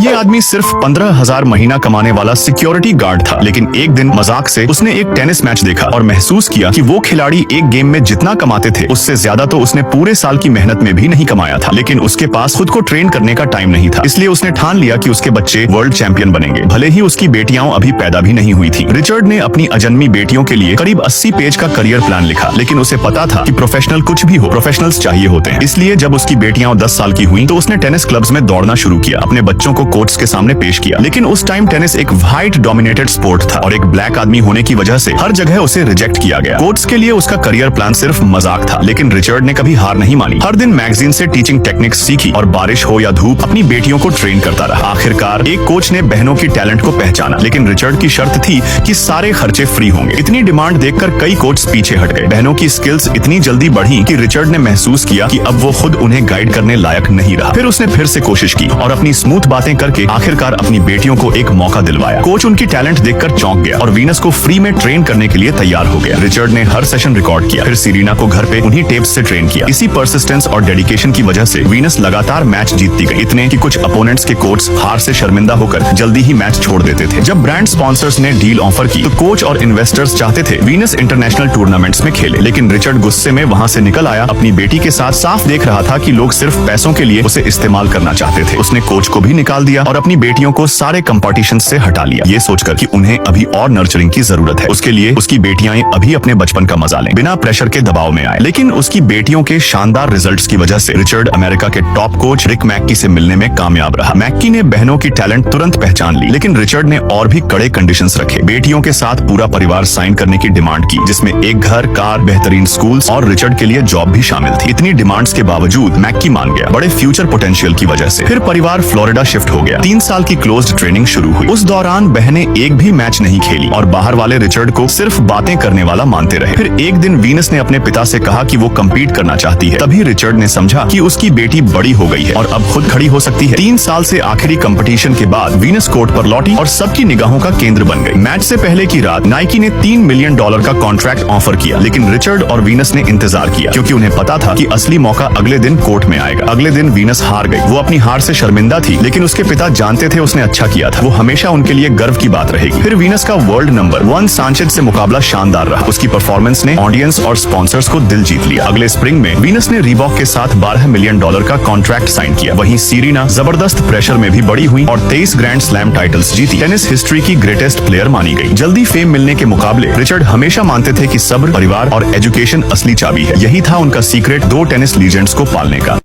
ये आदमी सिर्फ 15,000 महीना कमाने वाला सिक्योरिटी गार्ड था, लेकिन एक दिन मजाक से उसने एक टेनिस मैच देखा और महसूस किया कि वो खिलाड़ी एक गेम में जितना कमाते थे उससे ज्यादा तो उसने पूरे साल की मेहनत में भी नहीं कमाया था। लेकिन उसके पास खुद को ट्रेन करने का टाइम नहीं था, इसलिए उसने ठान लिया कि उसके बच्चे वर्ल्ड चैंपियन बनेंगे, भले ही उसकी बेटियां अभी पैदा भी नहीं हुई थी। रिचर्ड ने अपनी अजन्मी बेटियों के लिए करीब 80 पेज का करियर प्लान लिखा, लेकिन उसे पता था कि प्रोफेशनल कुछ भी हो, प्रोफेशनल्स चाहिए होते हैं। इसलिए जब उसकी बेटियां 10 साल की हुई तो उसने टेनिस क्लब्स में दौड़ना शुरू किया, अपने बच्चों को कोच के सामने पेश किया। लेकिन उस टाइम टेनिस एक व्हाइट डोमिनेटेड स्पोर्ट था और एक ब्लैक आदमी होने की वजह से हर जगह उसे रिजेक्ट किया गया। कोच के लिए उसका करियर प्लान सिर्फ मजाक था, लेकिन रिचर्ड ने कभी हार नहीं मानी। हर दिन मैगजीन से टीचिंग टेक्निक्स सीखी और बारिश हो या धूप अपनी बेटियों को ट्रेन करता रहा। आखिरकार एक कोच ने बहनों की टैलेंट को पहचाना, लेकिन रिचर्ड की शर्त थी कि सारे खर्चे फ्री होंगे। इतनी डिमांड देखकर कई कोच पीछे हट गए। बहनों की स्किल्स इतनी जल्दी बढ़ी कि रिचर्ड ने महसूस किया कि अब वो खुद उन्हें गाइड करने लायक नहीं रहा। फिर उसने फिर से कोशिश की और अपनी स्मूथ बातें करके आखिरकार अपनी बेटियों को एक मौका दिलवाया। कोच उनकी टैलेंट देखकर चौंक गया और वीनस को फ्री में ट्रेन करने के लिए तैयार हो गया। रिचर्ड ने हर सेशन रिकॉर्ड किया, फिर सीरीना को घर पे उन्हीं टेप्स से ट्रेन किया। इसी परसिस्टेंस और डेडिकेशन की वजह से वीनस लगातार मैच जीतती गई, इतने कि कुछ अपोनेंट्स के कोच हार से शर्मिंदा होकर जल्दी ही मैच छोड़ देते थे। जब ब्रांड स्पॉन्सर्स ने डील ऑफर की तो कोच और इन्वेस्टर्स चाहते थे वीनस इंटरनेशनल टूर्नामेंट्स में खेले, लेकिन रिचर्ड गुस्से में वहां से निकल आया। अपनी बेटी के साथ साफ देख रहा था कि लोग सिर्फ पैसों के लिए उसे इस्तेमाल करना चाहते थे। उसने कोच को भी निकाल दिया और अपनी बेटियों को सारे कंपटीशन से हटा लिया, ये सोचकर कि उन्हें अभी और नर्चरिंग की जरूरत है। उसके लिए उसकी बेटियां अभी अपने बचपन का मजा लें, बिना प्रेशर के दबाव में आए। लेकिन उसकी बेटियों के शानदार रिजल्ट्स की वजह से रिचर्ड अमेरिका के टॉप कोच रिक मैक्की से मिलने में कामयाब रहा। मैक्की ने बहनों की टैलेंट तुरंत पहचान ली, लेकिन रिचर्ड ने और भी कड़े कंडीशंस रखे। बेटियों के साथ पूरा परिवार साइन करने की डिमांड की, जिसमें एक घर, कार, बेहतरीन स्कूल्स और रिचर्ड के लिए जॉब भी शामिल थी। इतनी डिमांड्स के बावजूद मैक्की मान गया, बड़े फ्यूचर पोटेंशियल की वजह से। फिर परिवार फ्लोरिडा शिफ्ट हो गया। 3 साल की क्लोज्ड ट्रेनिंग शुरू हुई। उस दौरान बहनें एक भी मैच नहीं खेली और बाहर वाले रिचर्ड को सिर्फ बातें करने वाला मानते रहे। फिर एक दिन वीनस ने अपने पिता से कहा कि वो कम्पीट करना चाहती है। तभी रिचर्ड ने समझा कि उसकी बेटी बड़ी हो गई है और अब खुद खड़ी हो सकती है। 3 साल से आखिरी कंपटीशन के बाद वीनस कोर्ट पर लौटी और सबकी निगाहों का केंद्र बन गई। मैच से पहले की रात नाइकी ने $3 मिलियन का कॉन्ट्रैक्ट ऑफर किया, लेकिन रिचर्ड और वीनस ने इंतजार किया, क्योंकि उन्हें पता था कि असली मौका अगले दिन कोर्ट में आएगा। अगले दिन वीनस हार गई। वो अपनी हार से शर्मिंदा थी, लेकिन उसके पिता जानते थे उसने अच्छा किया था। वो हमेशा उनके लिए गर्व की बात रहेगी। फिर वीनस का वर्ल्ड नंबर 1 सांचेज से मुकाबला शानदार रहा। उसकी परफॉर्मेंस ने ऑडियंस और स्पॉन्सर्स को दिल जीत लिया। अगले स्प्रिंग में वीनस ने रीबॉक के साथ $12 मिलियन का कॉन्ट्रैक्ट साइन किया। वहीं सीरीना जबरदस्त प्रेशर में भी बड़ी हुई और 23 ग्रैंड स्लैम टाइटल्स जीती। टेनिस हिस्ट्री की ग्रेटेस्ट प्लेयर मानी गई। जल्दी फेम मिलने के मुकाबले रिचर्ड हमेशा मानते थे कि सब्र, परिवार और एजुकेशन असली चाबी है। यही था उनका सीक्रेट 2 टेनिस लीजेंड्स को पालने का।